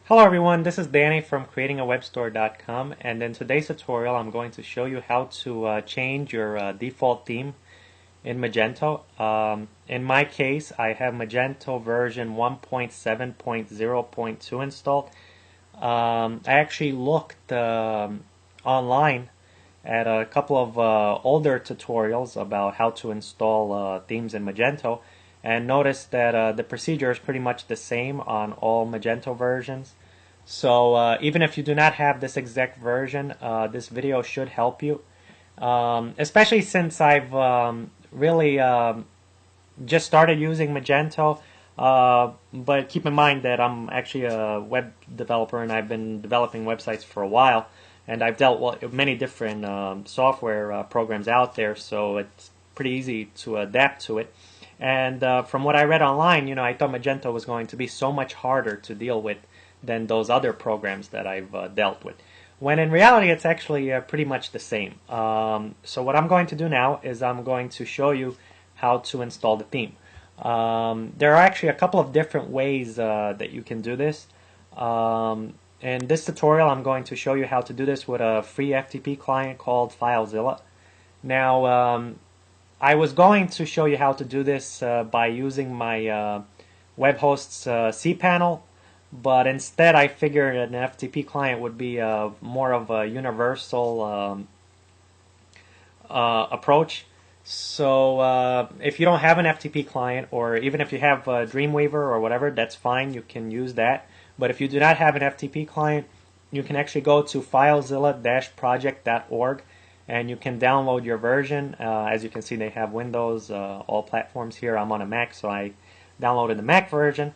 Hello everyone, this is Danny from creatingawebstore.com, and in today's tutorial I'm going to show you how to change your default theme in Magento. In my case, I have Magento version 1.7.0.2 installed. I actually looked online at a couple of older tutorials about how to install themes in Magento, and noticed that the procedure is pretty much the same on all Magento versions. So even if you do not have this exact version, this video should help you, especially since I've really just started using Magento. But keep in mind that I'm actually a web developer and I've been developing websites for a while, and I've dealt with many different software programs out there, so it's pretty easy to adapt to it. And from what I read online, I thought Magento was going to be so much harder to deal with than those other programs that I've dealt with, when in reality it's actually pretty much the same. So what I'm going to do now is I'm going to show you how to install the theme. There are actually a couple of different ways that you can do this. In this tutorial I'm going to show you how to do this with a free FTP client called FileZilla. Now I was going to show you how to do this by using my web host's cPanel, but instead I figured an FTP client would be more of a universal approach. So if you don't have an FTP client, or even if you have Dreamweaver or whatever, that's fine, you can use that. But if you do not have an FTP client, you can actually go to filezilla-project.org and you can download your version. As you can see, they have Windows, all platforms here. I'm on a Mac, so I downloaded the Mac version.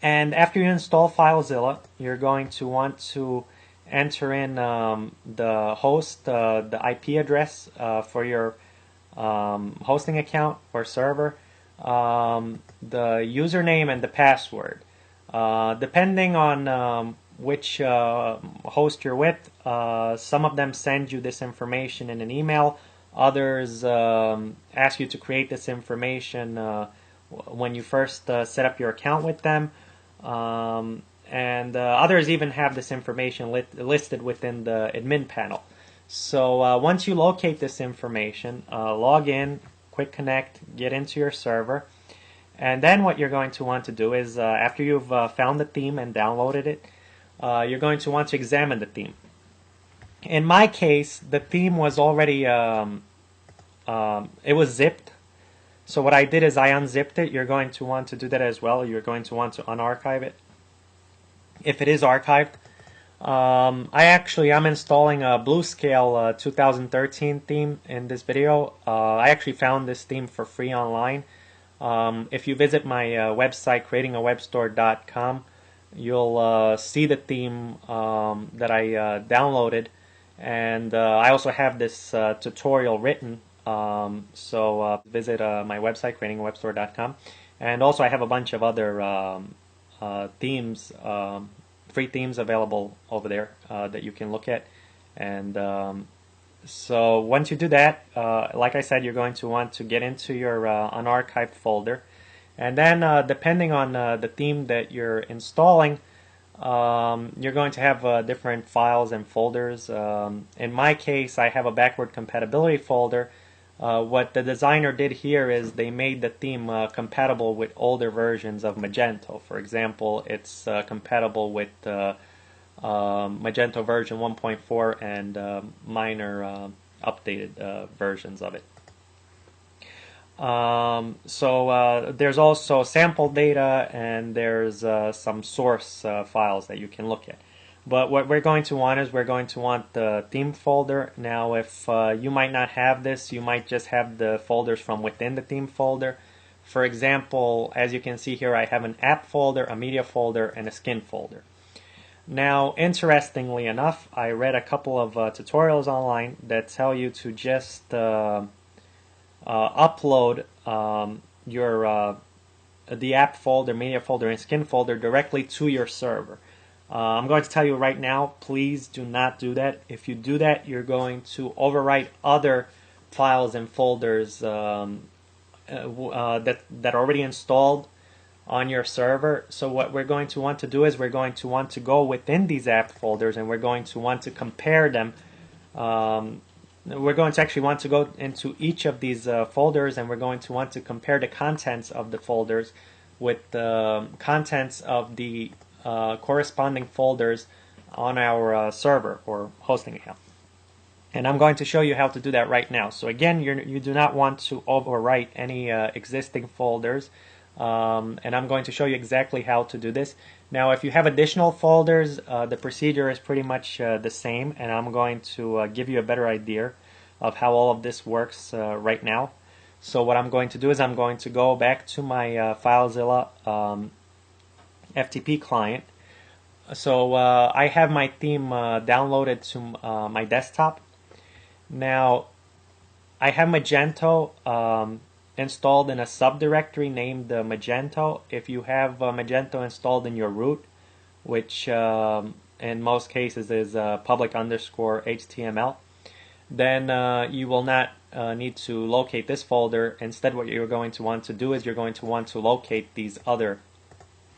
And after you install FileZilla, you're going to want to enter in the host, the IP address for your hosting account or server, the username and the password. Depending on which host you're with, some of them send you this information in an email. Others ask you to create this information when you first set up your account with them. And others even have this information listed within the admin panel. So once you locate this information, log in, quick connect, get into your server, and then what you're going to want to do is after you've found the theme and downloaded it, you're going to want to examine the theme. In my case, the theme was already it was zipped. So what I did is I unzipped it. You're going to want to do that as well. You're going to want to unarchive it if it is archived. I'm installing a Bluescale 2013 theme in this video. I actually found this theme for free online. If you visit my website, creatingawebstore.com, you'll see the theme that I downloaded, and I also have this tutorial written. So visit my website, creatingawebstore.com, and also I have a bunch of other themes, free themes available over there that you can look at. And so once you do that, like I said, you're going to want to get into your unarchived folder, and then depending on the theme that you're installing, you're going to have different files and folders. In my case, I have a backward compatibility folder. What the designer did here is they made the theme compatible with older versions of Magento. For example, it's compatible with Magento version 1.4 and minor updated versions of it. So there's also sample data, and there's some source files that you can look at. But what we're going to want is we're going to want the theme folder. Now if you might not have this, you might just have the folders from within the theme folder. For example, as you can see here, I have an app folder, a media folder, and a skin folder. Now, interestingly enough, I read a couple of tutorials online that tell you to just upload the app folder, media folder, and skin folder directly to your server. I'm going to tell you right now, please do not do that. If you do that, you're going to overwrite other files and folders that are already installed on your server. So what we're going to want to do is we're going to want to go within these app folders, and we're going to want to compare them. We're going to actually want to go into each of these folders, and we're going to want to compare the contents of the folders with the contents of the corresponding folders on our server or hosting account. And I'm going to show you how to do that right now. So again, you do not want to overwrite any existing folders, and I'm going to show you exactly how to do this. Now, if you have additional folders, the procedure is pretty much the same, and I'm going to give you a better idea of how all of this works right now. So what I'm going to do is I'm going to go back to my FileZilla FTP client. So I have my theme downloaded to my desktop. Now, I have Magento installed in a subdirectory named Magento. If you have Magento installed in your root, which in most cases is public_HTML, then you will not need to locate this folder. Instead, what you're going to want to do is you're going to want to locate these other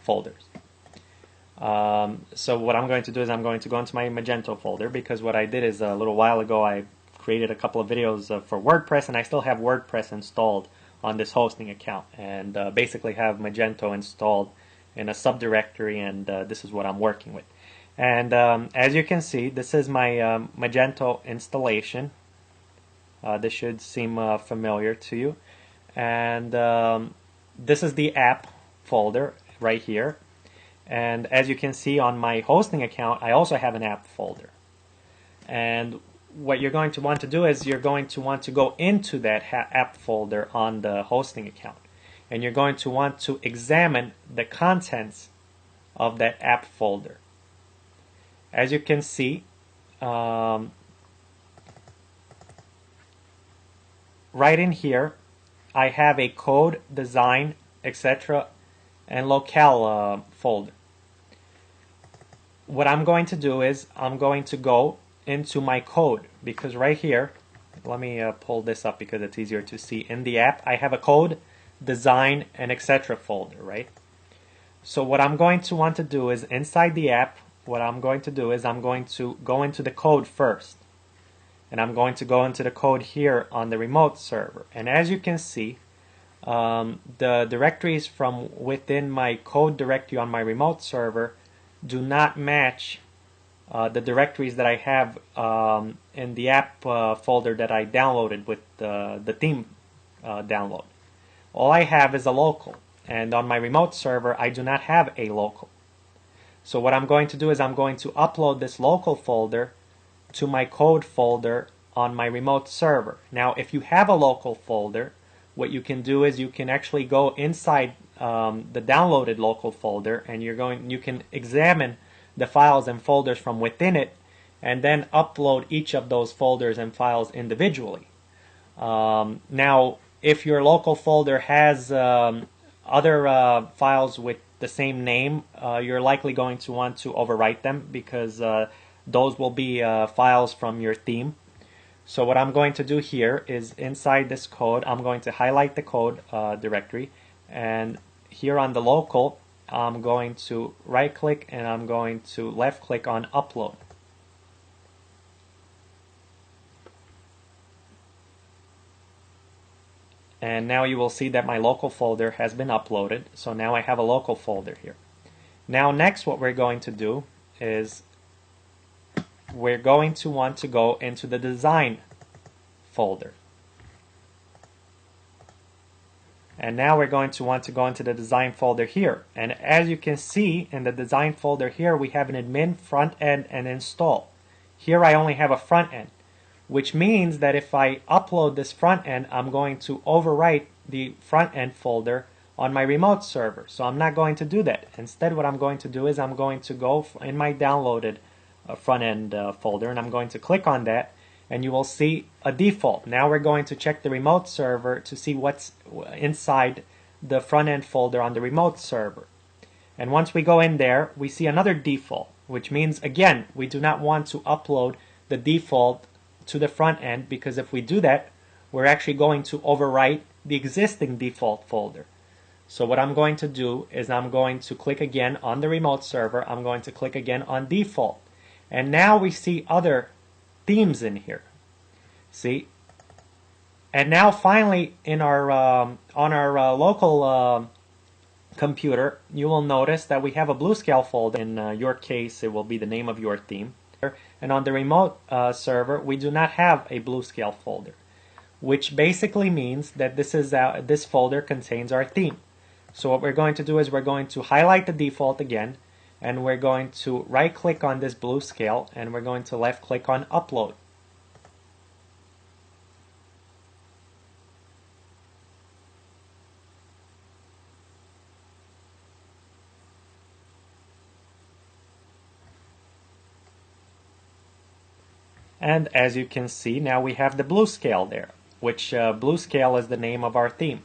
folders. So what I'm going to do is I'm going to go into my Magento folder, because what I did is a little while ago I created a couple of videos for WordPress, and I still have WordPress installed on this hosting account, and basically have Magento installed in a subdirectory, and this is what I'm working with. And as you can see, this is my Magento installation. This should seem familiar to you. And this is the app folder right here. And as you can see on my hosting account, I also have an app folder. And what you're going to want to do is you're going to want to go into that app folder on the hosting account. And you're going to want to examine the contents of that app folder. As you can see, right in here, I have a code, design, etc. and locale folder. What I'm going to do is I'm going to go into my code, because right here, let me pull this up because it's easier to see. In the app, I have a code, design, and etc. folder, right? So what I'm going to want to do is inside the app, what I'm going to do is I'm going to go into the code first. And I'm going to go into the code here on the remote server. And as you can see, the directories from within my code directory on my remote server do not match the directories that I have in the app folder that I downloaded with the theme download. All I have is a local, and on my remote server I do not have a local. So what I'm going to do is I'm going to upload this local folder to my code folder on my remote server. Now, if you have a local folder, what you can do is you can actually go inside the downloaded local folder, and you can examine the files and folders from within it, and then upload each of those folders and files individually. Now, if your local folder has other files with the same name, you're likely going to want to overwrite them, because those will be files from your theme. So what I'm going to do here is inside this code, I'm going to highlight the code directory, and here on the local, I'm going to right click and I'm going to left click on upload. And now you will see that my local folder has been uploaded. So now I have a local folder here. Now next what we're going to do is we're going to want to go into the design folder. And now we're going to want to go into the design folder here. And as you can see in the design folder here, we have an admin, front end, and install. Here I only have a front end, which means that if I upload this front end, I'm going to overwrite the front end folder on my remote server. So I'm not going to do that. Instead, what I'm going to do is I'm going to go in my downloaded front end folder, and I'm going to click on that, and you will see a default. Now we're going to check the remote server to see what's inside the front end folder on the remote server. And once we go in there, we see another default, which means, again, we do not want to upload the default to the front end, because if we do that, we're actually going to overwrite the existing default folder. So what I'm going to do is I'm going to click again on the remote server. I'm going to click again on default. And now we see other themes in here. See? And now finally in our on our local computer, you will notice that we have a BlueScale folder. In your case, it will be the name of your theme. And on the remote server, we do not have a BlueScale folder, which basically means that this folder contains our theme. So what we're going to do is we're going to highlight the default again, and we're going to right-click on this BlueScale, and we're going to left-click on Upload. And as you can see, now we have the BlueScale there, which BlueScale is the name of our theme.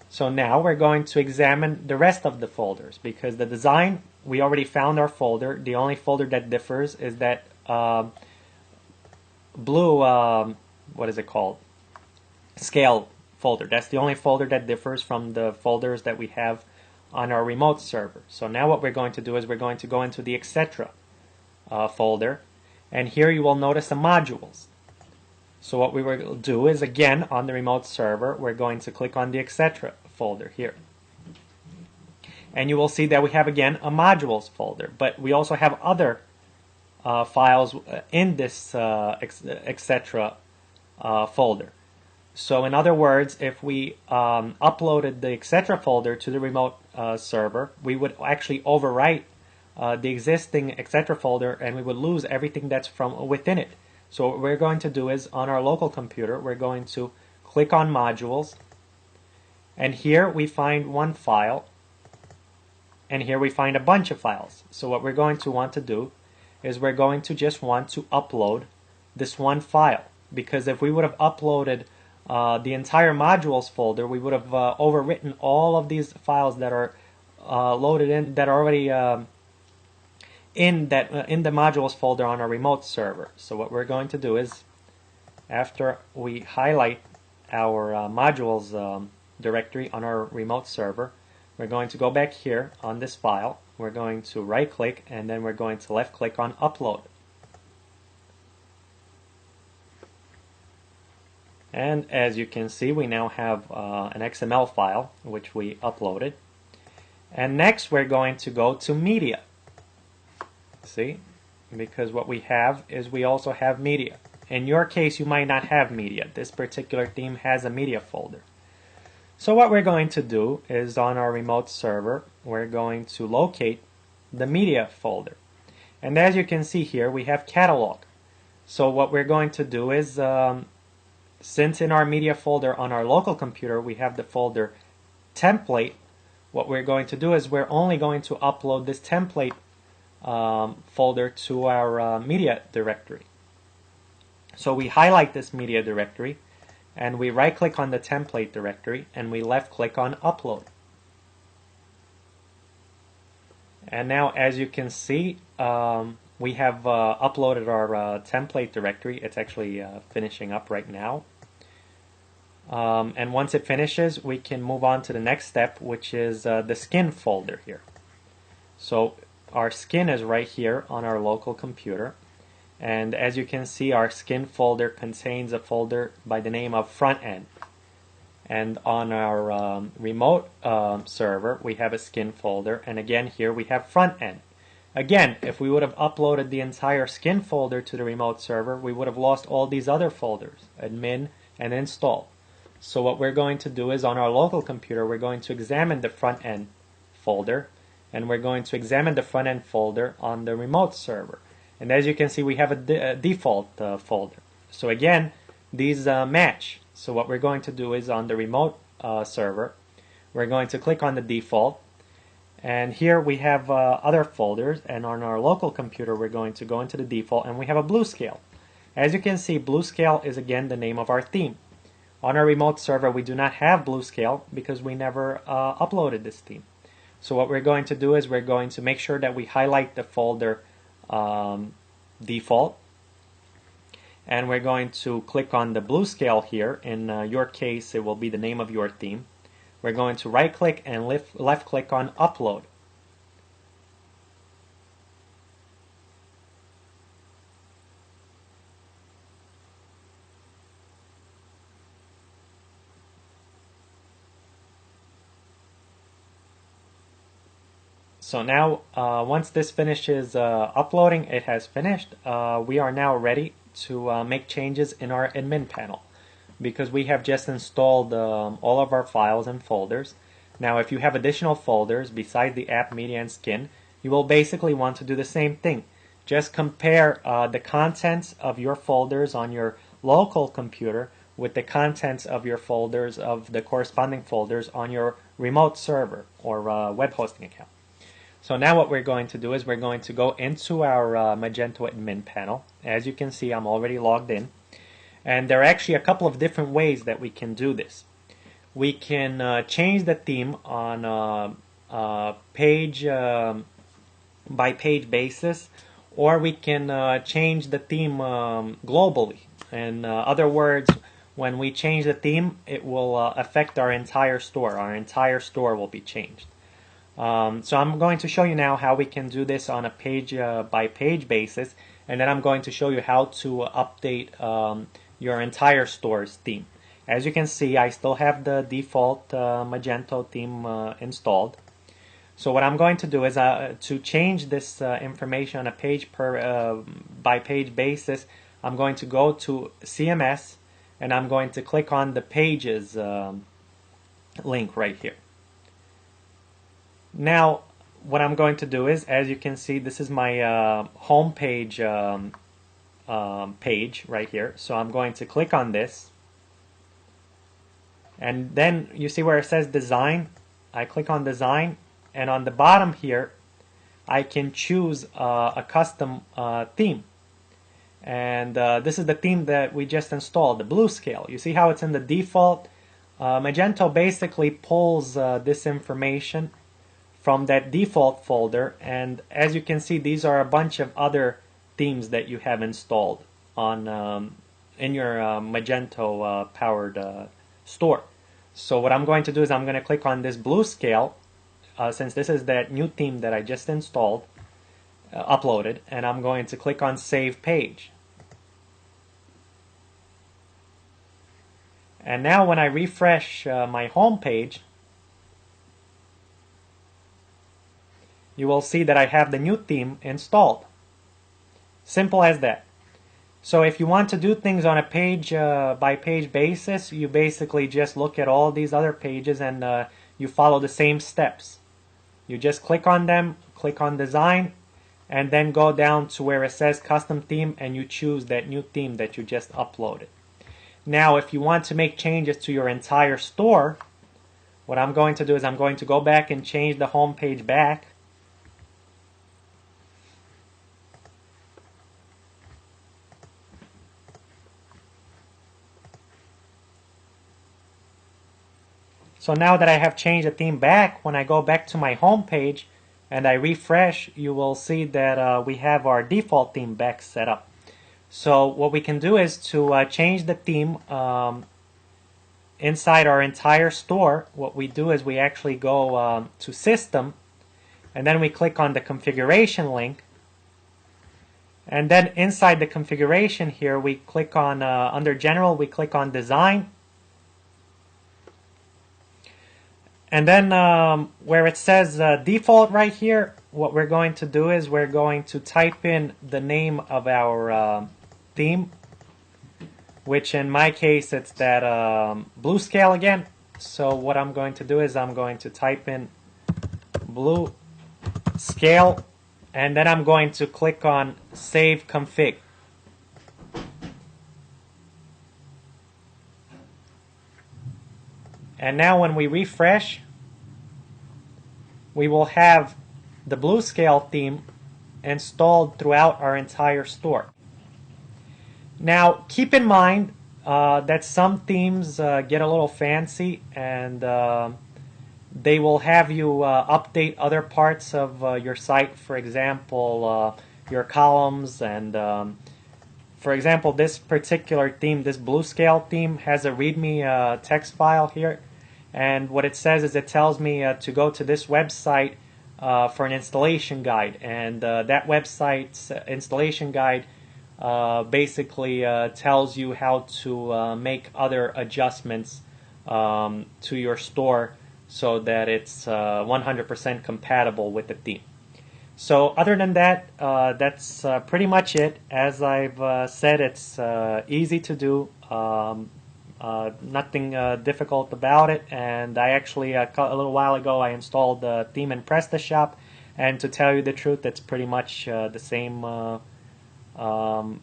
So now we're going to examine the rest of the folders, because the design, we already found our folder. The only folder that differs is that blue, what is it called? Scale folder. That's the only folder that differs from the folders that we have on our remote server. So now what we're going to do is we're going to go into the etc. Folder, and here you will notice the modules. So what we will do is, again, on the remote server, we're going to click on the etc. folder here. And you will see that we have, again, a modules folder. But we also have other files in this etc. Folder. So in other words, if we uploaded the etc. folder to the remote server, we would actually overwrite the existing etc. folder, and we would lose everything that's from within it. So what we're going to do is, on our local computer, we're going to click on Modules, and here we find one file, and here we find a bunch of files. So what we're going to want to do is we're going to just want to upload this one file, because if we would have uploaded the entire modules folder, we would have overwritten all of these files that are loaded in, that are already in the modules folder on our remote server. So what we're going to do is, after we highlight our modules directory on our remote server, we're going to go back here on this file. We're going to right click, and then we're going to left click on Upload. And as you can see, we now have an XML file which we uploaded. And next we're going to go to Media. See, because what we have is we also have media. In your case, you might not have media. This particular theme has a media folder. So what we're going to do is, on our remote server, we're going to locate the media folder. And as you can see here, we have catalog. So what we're going to do is, since in our media folder on our local computer we have the folder template, what we're going to do is we're only going to upload this template folder to our media directory. So we highlight this media directory, and we right click on the template directory, and we left click on Upload. And now, as you can see, we have uploaded our template directory. It's actually finishing up right now. And once it finishes, we can move on to the next step, which is the skin folder here. So our skin is right here on our local computer, and as you can see, our skin folder contains a folder by the name of front end. And on our remote server, we have a skin folder, and again here we have front end. Again, if we would have uploaded the entire skin folder to the remote server, we would have lost all these other folders, admin and install. So what we're going to do is, on our local computer, we're going to examine the front end folder, and we're going to examine the front end folder on the remote server. And as you can see, we have a default folder. So again, these match. So what we're going to do is, on the remote server, we're going to click on the default, and here we have other folders, and on our local computer we're going to go into the default, and we have a BlueScale. As you can see, BlueScale is again the name of our theme. On our remote server we do not have BlueScale because we never uploaded this theme. So what we're going to do is we're going to make sure that we highlight the folder default, and we're going to click on the BlueScale here. In your case, it will be the name of your theme. we're going to right click and left click on upload. So now once this finishes uploading, it has finished. We are now ready to make changes in our admin panel, because we have just installed all of our files and folders. Now if you have additional folders besides the app, media, and skin, you will basically want to do the same thing. Just compare the contents of your folders on your local computer with the contents of your folders, of the corresponding folders on your remote server or web hosting account. So now what we're going to do is we're going to go into our Magento admin panel. As you can see, I'm already logged in. And there are actually a couple of different ways that we can do this. We can change the theme on a page by page basis, or we can change the theme globally. In other words, when we change the theme, it will affect our entire store. Our entire store will be changed. So I'm going to show you now how we can do this on a page by page basis, and then I'm going to show you how to update your entire store's theme. As you can see, I still have the default Magento theme installed. So what I'm going to do is to change this information on a page by page basis, I'm going to go to CMS and I'm going to click on the pages link right here. Now what I'm going to do is, as you can see, this is my home page page right here. So I'm going to click on this, and then you see where it says design. I click on design, and on the bottom here I can choose a custom theme, and this is the theme that we just installed, the blue scale. You see how it's in the default. Magento basically pulls this information from that default folder, and as you can see, these are a bunch of other themes that you have installed on in your Magento powered store. So what I'm going to do is I'm going to click on this blue scale, since this is that new theme that I just installed, uploaded, and I'm going to click on Save Page. And now when I refresh my home page, you will see that I have the new theme installed. Simple as that. So if you want to do things on a page by page basis, you basically just look at all these other pages and you follow the same steps. You just click on them, click on design, and then go down to where it says custom theme, and you choose that new theme that you just uploaded. Now if you want to make changes to your entire store, what I'm going to do is I'm going to go back and change the home page back. So now that I have changed the theme back, when I go back to my home page and I refresh, you will see that we have our default theme back set up. So what we can do is to change the theme inside our entire store. What we do is we actually go to System, and then we click on the configuration link, and then inside the configuration here we click on under General, we click on Design. And then where it says default right here, what we're going to do is we're going to type in the name of our theme, which in my case it's that blue scale again. So what I'm going to do is I'm going to type in blue scale, and then I'm going to click on Save Config. And now when we refresh, we will have the blue scale theme installed throughout our entire store. Now keep in mind that some themes get a little fancy, and they will have you update other parts of your site. For example, your columns, and for example, this particular theme, this blue scale theme, has a readme text file here, And what it says is it tells me to go to this website for an installation guide, and that website's installation guide basically tells you how to make other adjustments to your store so that it's 100% compatible with the theme. So other than that, that's pretty much it. As I've said, it's easy to do. Nothing difficult about it, and I actually a little while ago I installed the theme in PrestaShop, and to tell you the truth, it's pretty much the same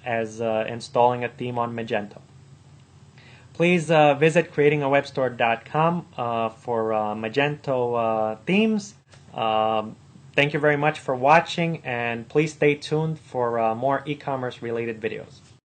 as installing a theme on Magento. Please visit creatingawebstore.com for Magento themes. Thank you very much for watching, and please stay tuned for more e-commerce related videos.